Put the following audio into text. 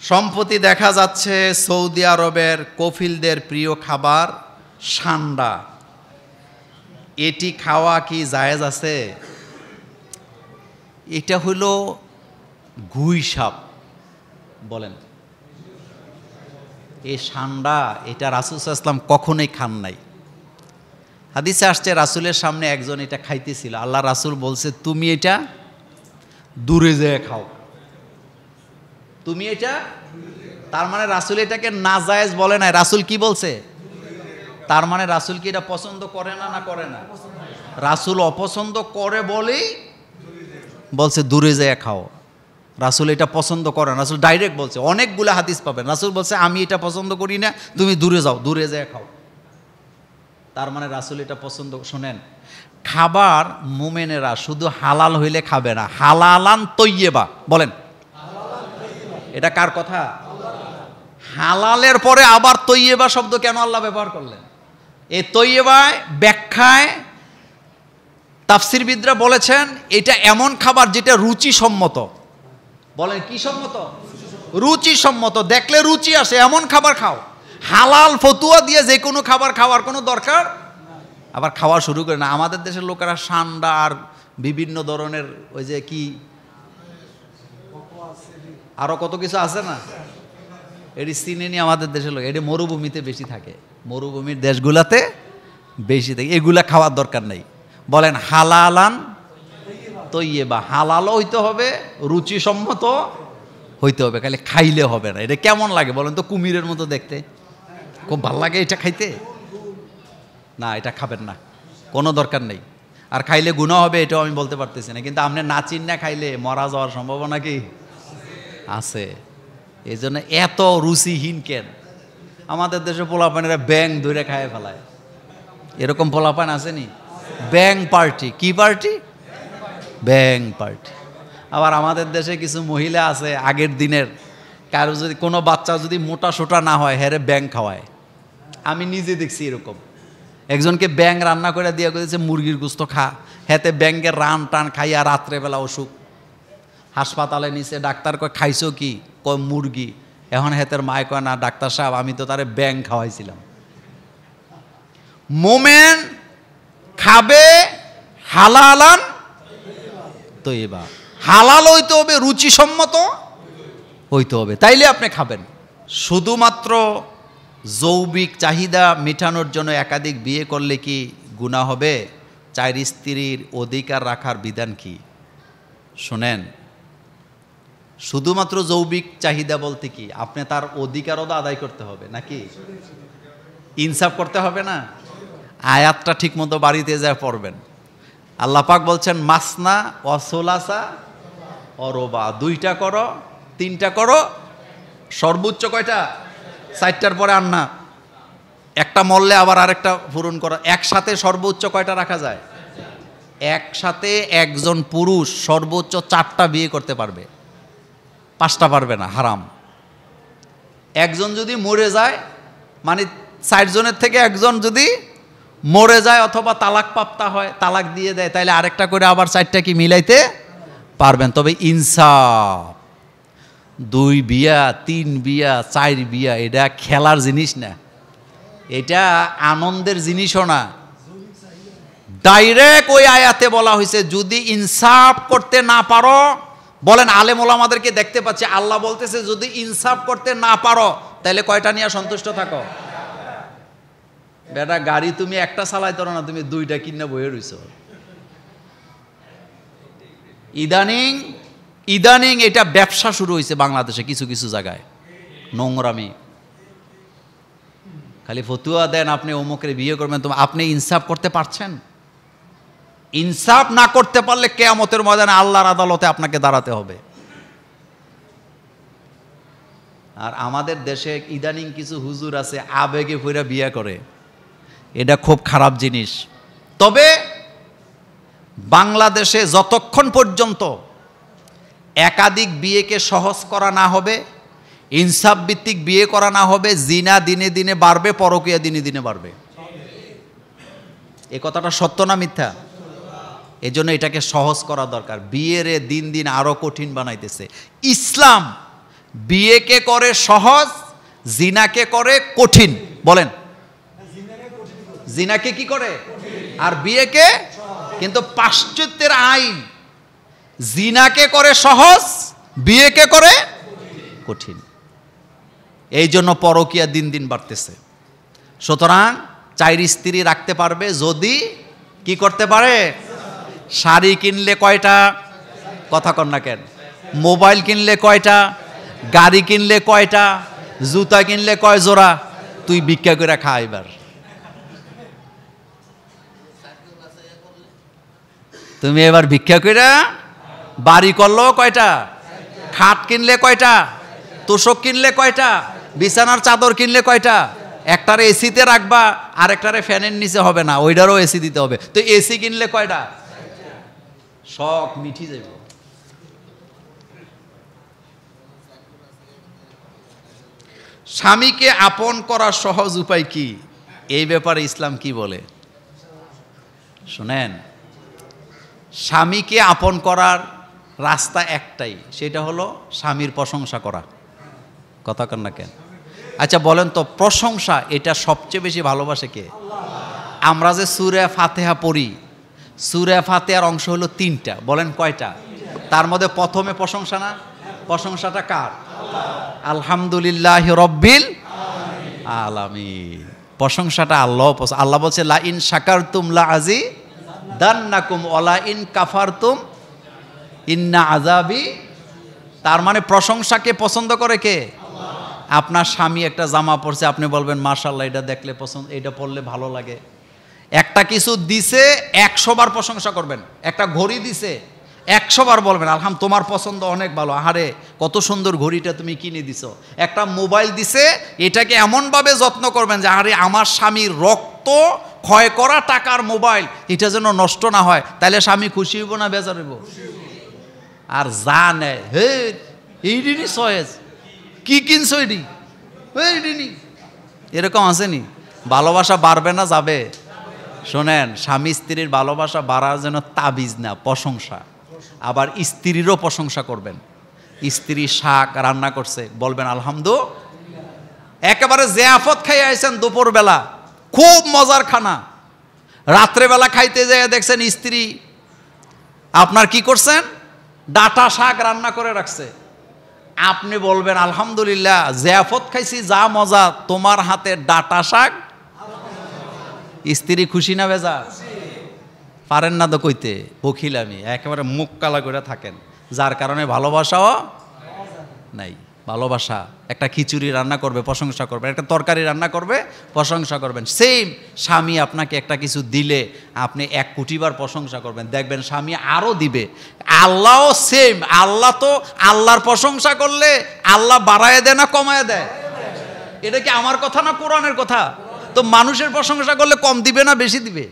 সম্প্রতি দেখা যাচ্ছে সৌদি আরবের কফিলদের প্রিয় খাবার সান্ডা। এটি খাওয়া কি জায়েজ আছে? এটা হলো গুই সাপ বলেন। এই সান্ডা এটা রাসূল সাল্লাল্লাহু আলাইহি ওয়াসাল্লাম কখনোই খান নাই। হাদিসে আসছে রাসূলের সামনে একজন এটা খাইতেছিল, আল্লাহ রাসূল বলছে তুমি এটা দূরে যেয়ে খাও, তুমি এটা। তার মানে রাসূল এটাকে নাজায়েজ বলে নাই, রাসূল কি বলছে? তার মানে রাসূল কি এটা পছন্দ করে না, না করে না? রাসূল অপছন্দ করে বলেই বলছে দূরে যেয়ে খাও। রাসূল এটা পছন্দ করে না, রাসূল ডাইরেক্ট বলছে। অনেকগুলো হাদিস পাবেন রাসূল বলছে আমি এটা পছন্দ করি না, তুমি দূরে যাও, দূরে যেয়ে খাও। তার মানে রাসূল এটা পছন্দ। শোনেন, খাবার মুমিনেরা শুধু হালাল হইলে খাবে না, হালালান তৈয়্যিবা বলেন। এটা কার কথা? হালালের পরে আবার তৈয়্যিবা শব্দ কেন আল্লাহ ব্যবহার করলেন? এই তৈয়্যিবায় ব্যাখ্যায় তাফসীরবিদরা বলেছেন এটা এমন খাবার যেটা রুচিসম্মত। বলেন কি সম্মত? রুচিসম্মত, দেখলে রুচি আসে এমন খাবার খাও। হালাল ফতুয়া দিয়ে যে কোনো খাবার খাওয়ার কোনো দরকার আবার খাওয়া শুরু করে না। আমাদের দেশের লোকেরা সান্ডা আর বিভিন্ন ধরনের ওই যে কি আরো কত কিছু আছে না, এটি চিনে নি আমাদের দেশের লোক। এটি মরুভূমিতে বেশি থাকে, মরুভূমির দেশগুলাতে বেশি থাকে, এগুলা খাওয়ার দরকার নেই। বলেন হালালান তৈয়্যিবা, হালালও হইতে হবে, রুচিসম্মত হইতে হবে, খালি খাইলে হবে না। এটা কেমন লাগে বলেন তো? কুমিরের মতো দেখতে, খুব ভাল লাগে এটা খাইতে? না, এটা খাবেন না, কোনো দরকার নেই। আর খাইলে গুনাহ হবে এটাও আমি বলতে পারতেছি না, কিন্তু আপনি না চিন্না খাইলে মরা যাওয়ার সম্ভাবনা কি আছে? এই জন্য এত রুচিহীন কেন? আমাদের দেশে পোলাপানেরা ব্যাং ধরে খায় ফেলায়, এরকম পোলাপান আসেনি? ব্যাং পার্টি, কি পার্টি? ব্যাং পার্টি। আবার আমাদের দেশে কিছু মহিলা আছে আগের দিনের, কারো যদি কোনো বাচ্চা যদি মোটা সোটা না হয় হ্যারে ব্যাং খাওয়ায়। আমি নিজে দেখছি এরকম একজনকে ব্যাং রান্না করে দিয়ে করেছে মুরগির গোস্ত খা, হেতে ব্যাংকের রান টান খাইয়া রাত্রেবেলা অসুখ, হাসপাতালে নিচে ডাক্তার কয় খাইছো কি? কয় মুরগি। এখন হেতের মায় কয় না ডাক্তার সাহেব আমি তো তারে ব্যাং খাওয়াইছিলাম। মোমেন খাবে হালালান তৈয়্যিবা, হালাল হইতে হবে, রুচিসম্মত হইতে হবে, তাইলে আপনি খাবেন। শুধুমাত্র যৌবিক চাহিদা মেটানোর জন্য একাধিক বিয়ে করলে কি গুনাহ হবে? 4 স্ত্রীর অধিকার রাখার বিধান কি? শোনেন, শুধুমাত্র যৌবিক চাহিদা বলতে কি আপনি তার অধিকারও তো আদায় করতে হবে নাকি? ইনসাফ করতে হবে না? আয়াতটা ঠিক মতো বাড়িতে যা পড়বেন। আল্লাহ পাক বলছেন মাসনা ওয়াসোলাসা অরবা, 2টা করো 3টা করো, সর্বোচ্চ কয়টা? 4টার পরে আর না, একটা মরলে আবার আরেকটা পূরণ করো। একসাথে সর্বোচ্চ কয়টা রাখা যায়? একসাথে একজন পুরুষ সর্বোচ্চ 4টা বিয়ে করতে পারবে, 5টা পারবে না, হারাম। একজন যদি মরে যায়, মানে 4 জনের থেকে একজন যদি মরে যায় অথবা তালাক প্রাপ্তা হয়, তালাক দিয়ে দেয়, তাইলে আরেকটা করে আবার 4টা কি মিলাইতে পারবেন। তবে ইনসাফ, 2 বিয়া 3 বিয়া 4 বিয়া এটা খেলার জিনিস না, এটা আনন্দের জিনিসও না। ডাইরেক্ট ওই আয়াতে বলা হয়েছে যদি ইনসাফ করতে না পারো, বলেন আলেম ওলামাদেরকে দেখতে পাচ্ছি আল্লাহ বলতেছে যদি ইনসাফ করতে না পারো তাহলে কয়টা নিয়ে সন্তুষ্ট থাকো? বেটা গাড়ি তুমি একটা চালাইতে পারো না, তুমি 2টা কিনে বয়ে রইছো। ইদানিং এটা ব্যবসা শুরু হয়েছে বাংলাদেশে কিছু কিছু জায়গায়, নোংরামি। খালি ফতুয়া দেন আপনি অমুকের বিয়ে করবেন, তো আপনি ইনসাফ করতে পারছেন? ইনসাফ না করতে পারলে কিয়ামতের ময়দানে আল্লাহর আদালতে আপনাকে দাঁড়াতে হবে। আর আমাদের দেশে ইদানিং কিছু হুজুর আছে আবেগে পইরা বিয়ে করে, এটা খুব খারাপ জিনিস। তবে বাংলাদেশে যতক্ষণ পর্যন্ত একাধিক বিয়েকে সহজ করা না হবে, ইনসাফ ভিত্তিক বিয়ে করা না হবে, জিনা দিনে দিনে বাড়বে, পরকীয়া দিনে দিনে বাড়বে। এই কথাটা সত্য না মিথ্যা? এজন্য এটাকে সহজ করা দরকার। বিয়েরে দিন দিন আরো কঠিন বানাইতেছে। ইসলাম বিয়েকে করে সহজ, জিনাকে করে কঠিন। বলেন, জিনাকে কি করে আর বিয়েকে? কিন্তু পাশ্চাত্যের আইন জিনাকে করে সহজ, বিয়েকে করে কঠিন। এই জন্য পরকীয়া দিন দিন বাড়তেছে। সুতরাং 4 স্ত্রী রাখতে পারবে যদি কি করতে পারে? শাড়ি কিনলে কয়টা? কথা কন না কেন? মোবাইল কিনলে কয়টা? গাড়ি কিনলে কয়টা? জুতা কিনলে কয় জোড়া? তুই ভিক্ষা করে খা। এবার তুমি এবার ভিক্ষা করে বাড়ি করলো কয়টা? খাট কিনলে কয়টা? তোষক কিনলে কয়টা? বিছানার চাদর কিনলে কয়টা? একটারে এসিতে রাখবা, আর একটারে ফ্যানের নিচে হবে না, ওইটারও এসি দিতে হবে। তো এসি কিনলে কয়টা? শখ মিঠি যাইব। স্বামীকে আপন করার সহজ উপায় কি? এই ব্যাপারে ইসলাম কি বলে শুনেন। স্বামীকে আপন করার রাস্তা একটাই, সেটা হলো স্বামীর প্রশংসা করা। কথা কন না কেন? আচ্ছা বলেন তো, প্রশংসা এটা সবচেয়ে বেশি ভালোবাসে কে? আমরা যে সূরা ফাতিহা পড়ি, সূরা ফাতিহার অংশ হলো 3টা। বলেন কয়টা? তার মধ্যে প্রথমে প্রশংসা না? প্রশংসাটা কার? আলহামদুলিল্লাহ রব্বিল আলামিন। প্রশংসাটা আল্লাহ। আল্লাহ বলছে লা ইন শাকারতুম লা আযীদান্নাকুম ওয়া লা ইন কাফারতুম ইন্না আযাবি। তার মানে প্রশংসাকে পছন্দ করে কে? আপনার স্বামী একটা জামা পরছে, আপনি বলবেন মাশাআল্লাহ, এটা দেখলে পছন্দ, এটা পরলে ভালো লাগে। একটা কিছু দিছে 100 বার প্রশংসা করবেন। একটা ঘড়ি দিছে 100 বার বলবেন আলহামদুলিল্লাহ, তোমার পছন্দ অনেক ভালো, আহারে কত সুন্দর ঘড়িটা তুমি কিনে দিছো। একটা মোবাইল দিছে, এটাকে এমনভাবে যত্ন করবেন যে আরে আমার স্বামীর রক্ত ক্ষয় করা টাকার মোবাইল, এটা যেন নষ্ট না হয়। তাহলে স্বামী খুশি হইব না বেজার হইব? আর যা নেয়, হে এইদিনই সয়েজ, কি কিনছো এডি, এইদিনই, এরকম আসেনি? ভালোবাসা বাড়বে না যাবে? শোনেন, স্বামী স্ত্রীর ভালোবাসা বাড়ার জন্য তাবিজ না, প্রশংসা। আবার স্ত্রীরও প্রশংসা করবেন। স্ত্রী শাক রান্না করছে, বলবেন আলহামদুলিল্লাহ। একেবারে জিয়াফত খাই আইছেন দুপুরবেলা, খুব মজার খানা। রাত্রেবেলা খাইতে যেয়ে দেখছেন স্ত্রী আপনার কি করছেন? ডাটা শাক রান্না করে রাখছে। আপনি বলবেন আলহামদুলিল্লাহ, জিয়াফত খাইছি, যা মজা, তোমার হাতে ডাটা শাক। স্ত্রী খুশি না বেজা? পারেন না তো কইতে, বখিল আমি, একেবারে মুখ কালা করে থাকেন, যার কারণে ভালোবাসাও নাই। ভালোবাসা, একটা খিচুড়ি রান্না করবে প্রশংসা করবেন, একটা তরকারি রান্না করবে প্রশংসা করবেন। সেম স্বামী আপনাকে একটা কিছু দিলে আপনি 1 কোটি বার প্রশংসা করবেন, দেখবেন স্বামী আরও দিবে। আল্লাহও সেম। আল্লাহ তো আল্লাহর প্রশংসা করলে আল্লাহ বাড়ায় দেয় না কমায় দেয়? এটা কি আমার কথা না কোরআনের কথা? তো মানুষের প্রশংসা করলে কম দিবে না বেশি দিবে?